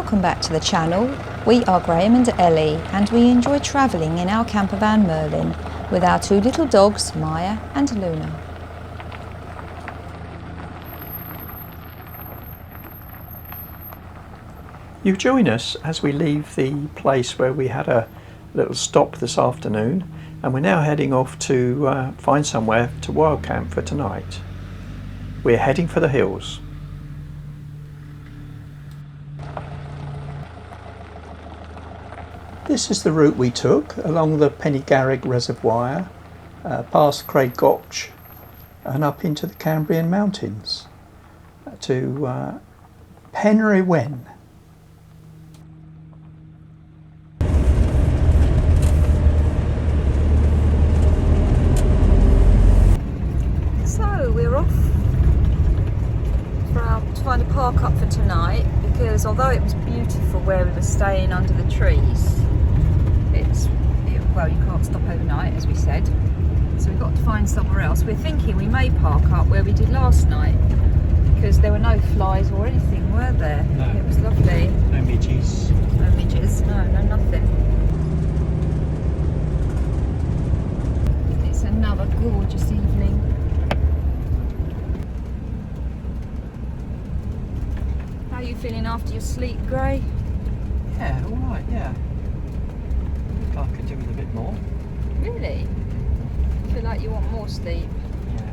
Welcome back to the channel. We are Graham and Ellie and we enjoy travelling in our camper van Merlin with our two little dogs Maya and Luna. You join us as we leave the place where we had a little stop this afternoon, and we're now heading off to find somewhere to wild camp for tonight. We're heading for the hills. This is the route we took along the Pennygarrig Reservoir, past Craig Gotch and up into the Cambrian Mountains to Penrhyn. So we're off to find a park up for tonight, because although it was beautiful where we were staying under the trees, well, you can't stop overnight, as we said, so we've got to find somewhere else. We're thinking we may park up where we did last night, because there were no flies or anything, were there? No. It was lovely. No midges. No midges, no nothing. It's another gorgeous evening. How are you feeling after your sleep, Gray? Yeah, alright, yeah. I could do with a bit more. Really? I feel like you want more sleep. Yeah.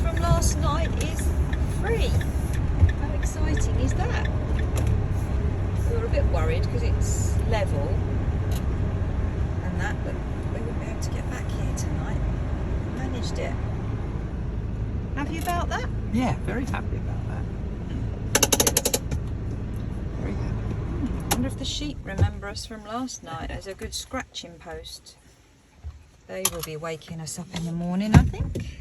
From last night is free. How exciting is that? We were a bit worried because it's level and that, but we wouldn't be able to get back here tonight. Managed it. Happy about that? Yeah, very happy about that. Very happy. I wonder if the sheep remember us from last night. There's a good scratching post. They will be waking us up in the morning, I think.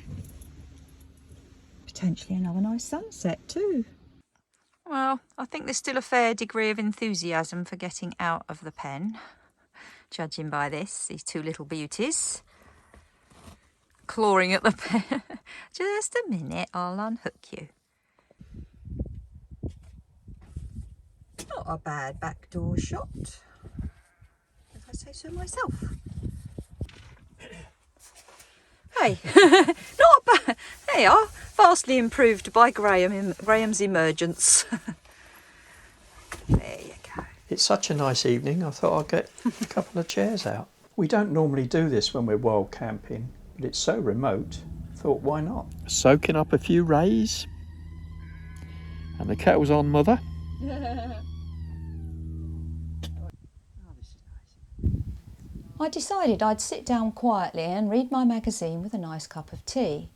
Potentially another nice sunset too. Well, I think there's still a fair degree of enthusiasm for getting out of the pen, judging by these two little beauties clawing at the pen. Just a minute, I'll unhook you. Not a bad backdoor shot, if I say so myself. Hey, not bad. They are vastly improved by Graham's emergence. There you go. It's such a nice evening, I thought I'd get a couple of chairs out. We don't normally do this when we're wild camping, but it's so remote, thought why not? Soaking up a few rays, and the kettle's on, Mother. I decided I'd sit down quietly and read my magazine with a nice cup of tea.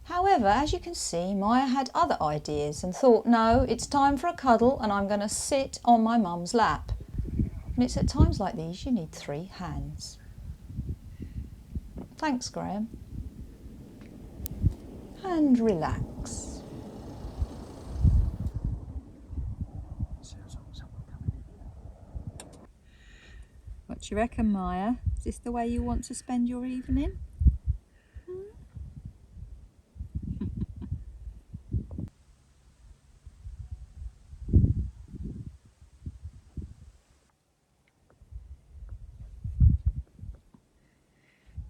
However, as you can see, Maya had other ideas and thought, no, it's time for a cuddle and I'm going to sit on my mum's lap. And it's at times like these you need 3 hands. Thanks, Graham. And relax. What do you reckon, Maya? Is this the way you want to spend your evening?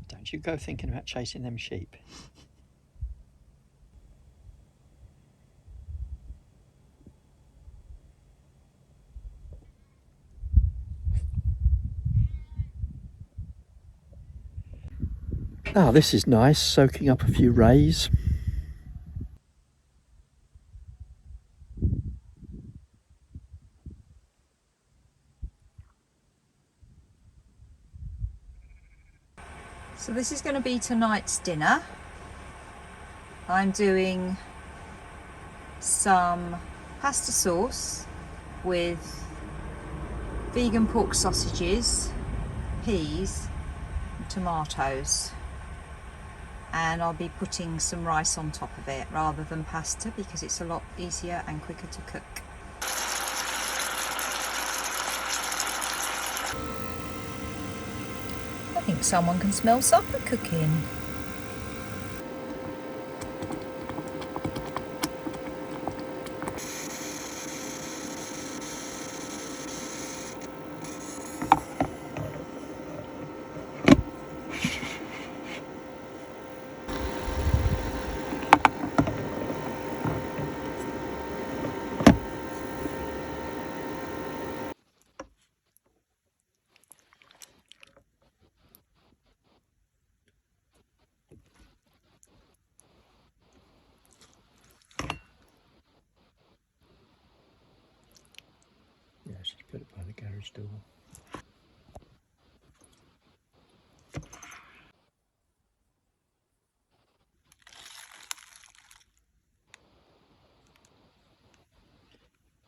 Don't you go thinking about chasing them sheep. Ah, this is nice, soaking up a few rays. So this is going to be tonight's dinner. I'm doing some pasta sauce with vegan pork sausages, peas and tomatoes, and I'll be putting some rice on top of it rather than pasta because it's a lot easier and quicker to cook. I think someone can smell supper cooking. Yeah, she's put it by the garage door.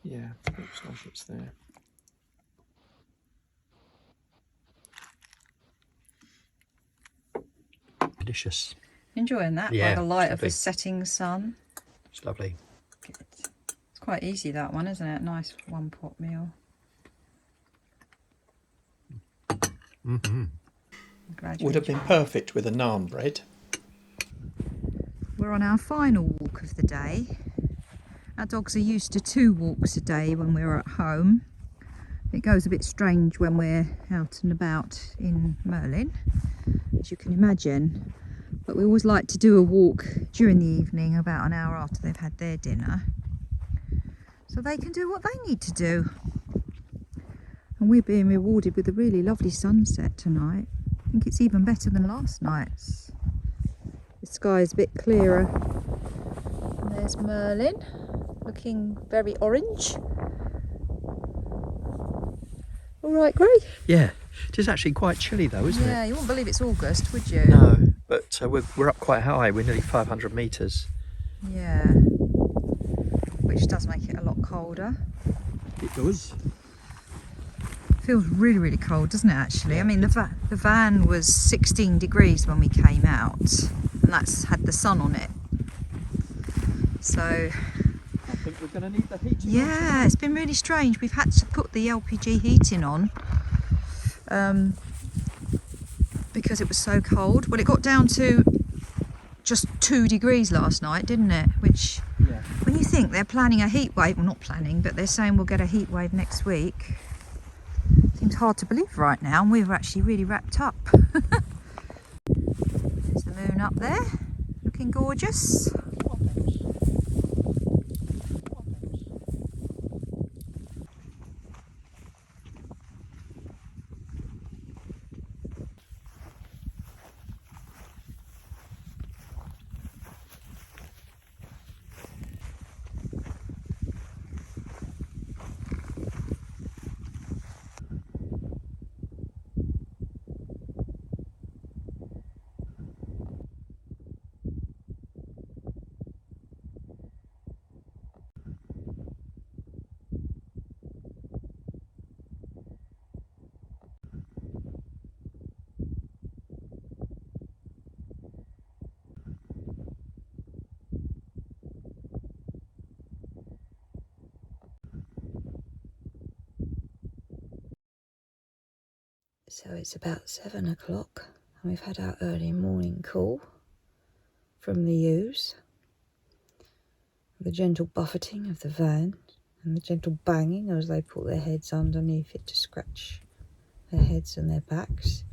Yeah, looks like it's there. Delicious. Enjoying that Yeah, by the light it's of the lovely. setting sun. It's lovely. Good. It's quite easy, that one, isn't it? Nice one pot meal. Mm-hmm. Glad you Would have been enjoyed it. perfect with a naan bread. We're on our final walk of the day. Our dogs are used to 2 walks a day when we're at home. It goes a bit strange when we're out and about in Merlin, as you can imagine. But we always like to do a walk during the evening, about an hour after they've had their dinner, so they can do what they need to do. And we're being rewarded with a really lovely sunset tonight. I think it's even better than last night's. The sky is a bit clearer. And there's Merlin, looking very orange. All right, Gray? Yeah, it is actually quite chilly though, isn't Yeah, it? you wouldn't believe it's August, would you? No, but we're up quite high. We're nearly 500 metres. Yeah, which does make it a lot colder. It does. Feels really, really cold, doesn't it, actually? Yeah. I mean, the van was 16 degrees when we came out, and that's had the sun on it. So, I think we're going to need the heating. yeah, it's been really strange. We've had to put the LPG heating on because it was so cold. Well, it got down to just 2 degrees last night, didn't it? Which, Yeah. when you think they're planning a heat wave, well, not planning, but they're saying we'll get a heat wave next week. Seems hard to believe right now, and we were actually really wrapped up. There's the moon up there, looking gorgeous. So it's about 7 o'clock and we've had our early morning call from the ewes. The gentle buffeting of the van and the gentle banging as they put their heads underneath it to scratch their heads and their backs.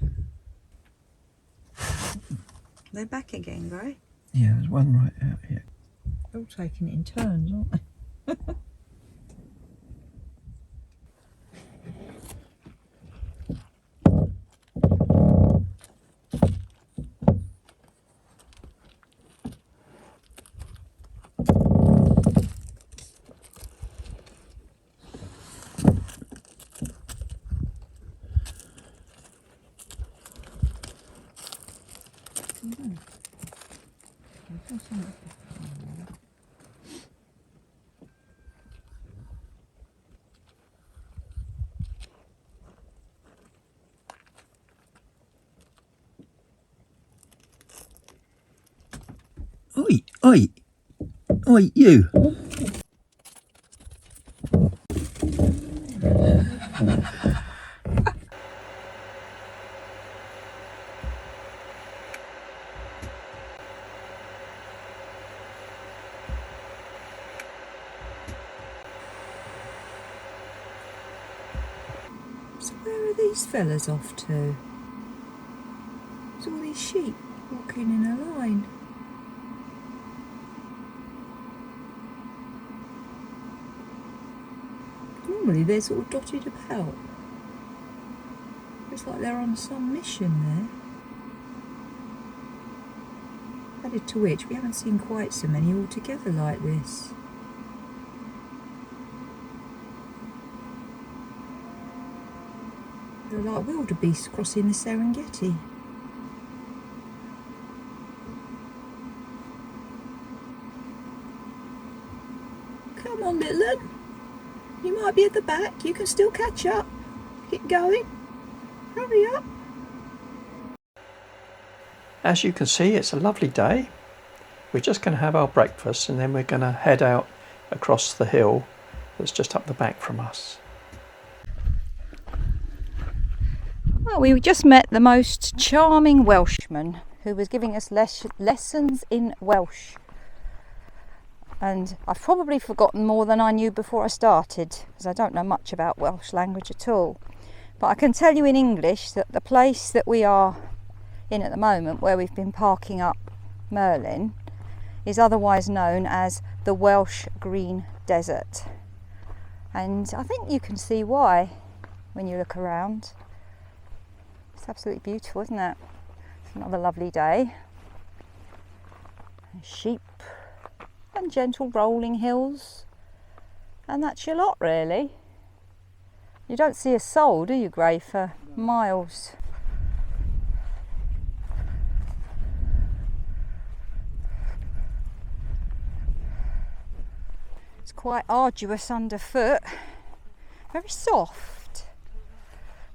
They're back again, Gray. Yeah, there's one right out here. They're all taking it in turns, aren't they? Oi, oi, oi, you. So where are these fellas off to? There's all these sheep walking in a line. Normally they're sort of dotted about. Looks like they're on some mission there. Added to which, we haven't seen quite so many all together like this. They're like wildebeest crossing the Serengeti. Come on, little un. You might be at the back. You can still catch up. Keep going. Hurry up. As you can see, it's a lovely day. We're just going to have our breakfast and then we're going to head out across the hill that's just up the back from us. Well, we just met the most charming Welshman who was giving us lessons in Welsh. And I've probably forgotten more than I knew before I started, because I don't know much about Welsh language at all. But I can tell you in English that the place that we are in at the moment, where we've been parking up Merlin, is otherwise known as the Welsh Green Desert. And I think you can see why when you look around. It's absolutely beautiful, isn't it? It's another lovely day. Sheep and gentle rolling hills, and that's your lot really. You don't see a soul, do you, Gray, for miles? It's quite arduous underfoot, very soft.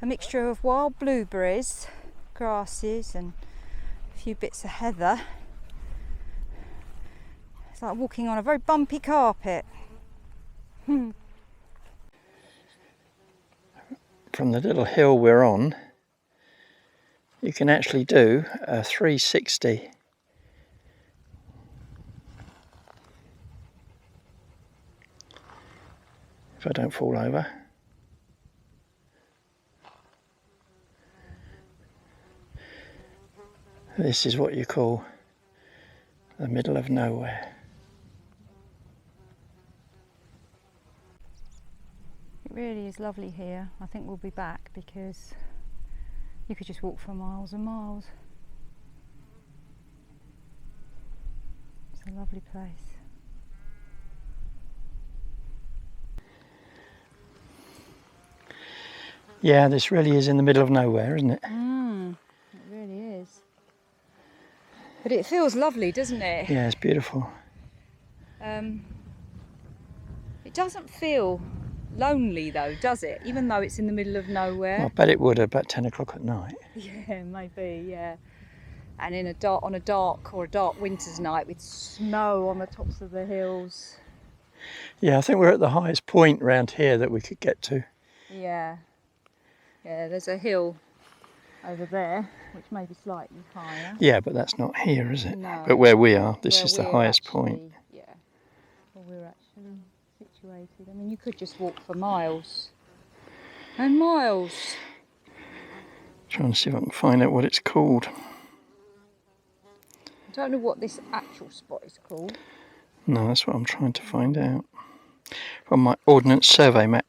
A mixture of wild blueberries, grasses and a few bits of heather. It's like walking on a very bumpy carpet. From the little hill we're on, you can actually do a 360. If I don't fall over. This is what you call the middle of nowhere. It really is lovely here. I think we'll be back because you could just walk for miles and miles. It's a lovely place. Yeah, this really is in the middle of nowhere, isn't it? It really is. But it feels lovely, doesn't it? Yeah, it's beautiful. It doesn't feel lonely though, does it? Even though it's in the middle of nowhere. Well, I bet it would about 10 o'clock at night. Yeah, maybe, yeah. And on a dark winter's night with snow on the tops of the hills. Yeah, I think we're at the highest point round here that we could get to. Yeah. Yeah, there's a hill over there, which may be slightly higher. Yeah, but that's not here, is it? No. But where we are, this Where is the we're highest actually, point. Yeah, where we're actually situated. I mean, you could just walk for miles and miles. Trying to see if I can find out what it's called. I don't know what this actual spot is called. No, that's what I'm trying to find out. From my Ordnance Survey map.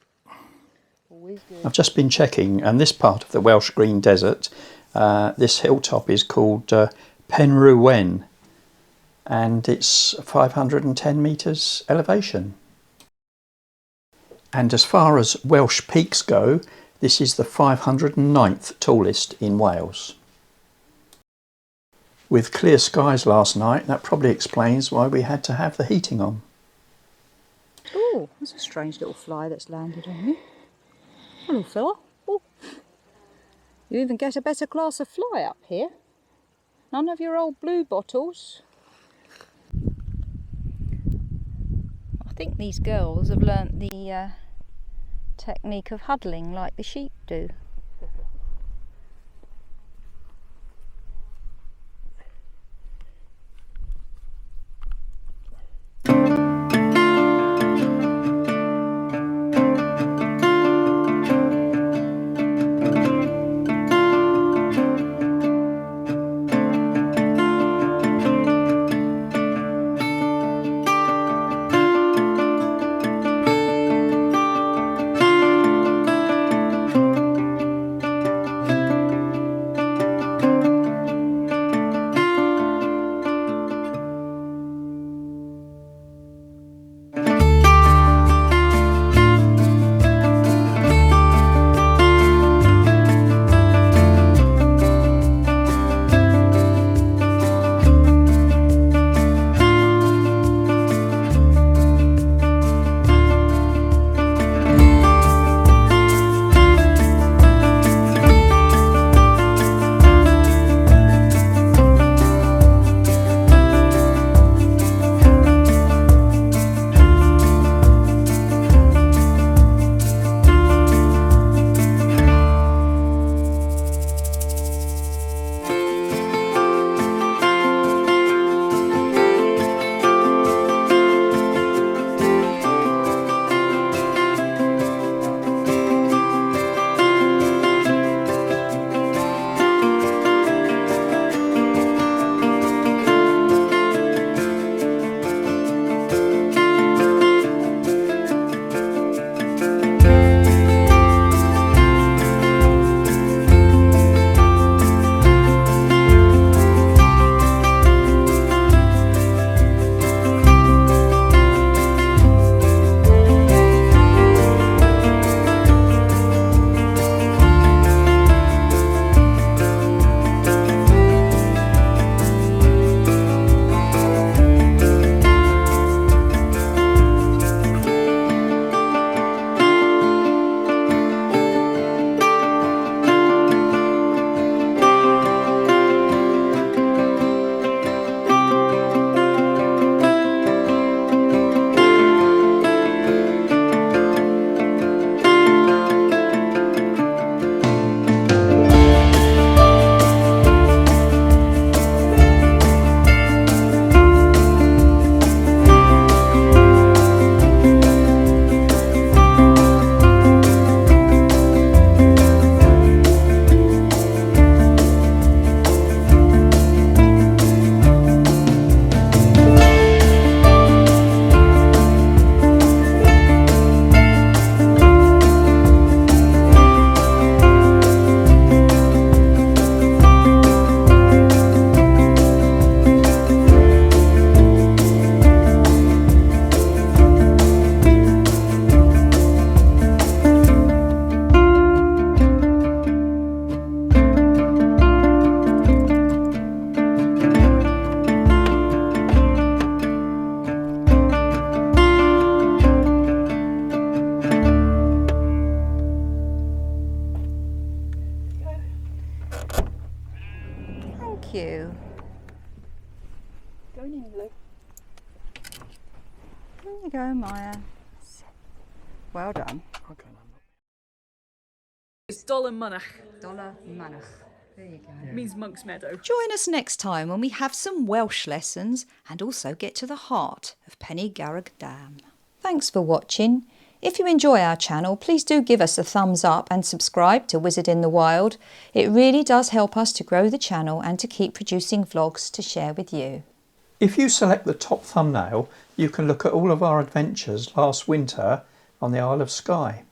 Always good. I've just been checking, and this part of the Welsh Green Desert, this hilltop is called Penrhyn, and it's 510 metres elevation. And as far as Welsh peaks go, this is the 509th tallest in Wales. With clear skies last night, that probably explains why we had to have the heating on. Oh, that's a strange little fly that's landed on me. Hello, fella. Oh. You even get a better class of fly up here. None of your old blue bottles. think these girls have learnt the technique of huddling like the sheep do. you. Going in, Lou. There you go, Maya. Well done. Okay, It's Dollar Manach. Dollar Manach. There you go. It means Monk's Meadow. Join us next time when we have some Welsh lessons and also get to the heart of Penny Garreg Dam. Thanks for watching. If you enjoy our channel, please do give us a thumbs up and subscribe to Wizard in the Wild. It really does help us to grow the channel and to keep producing vlogs to share with you. If you select the top thumbnail, you can look at all of our adventures last winter on the Isle of Skye.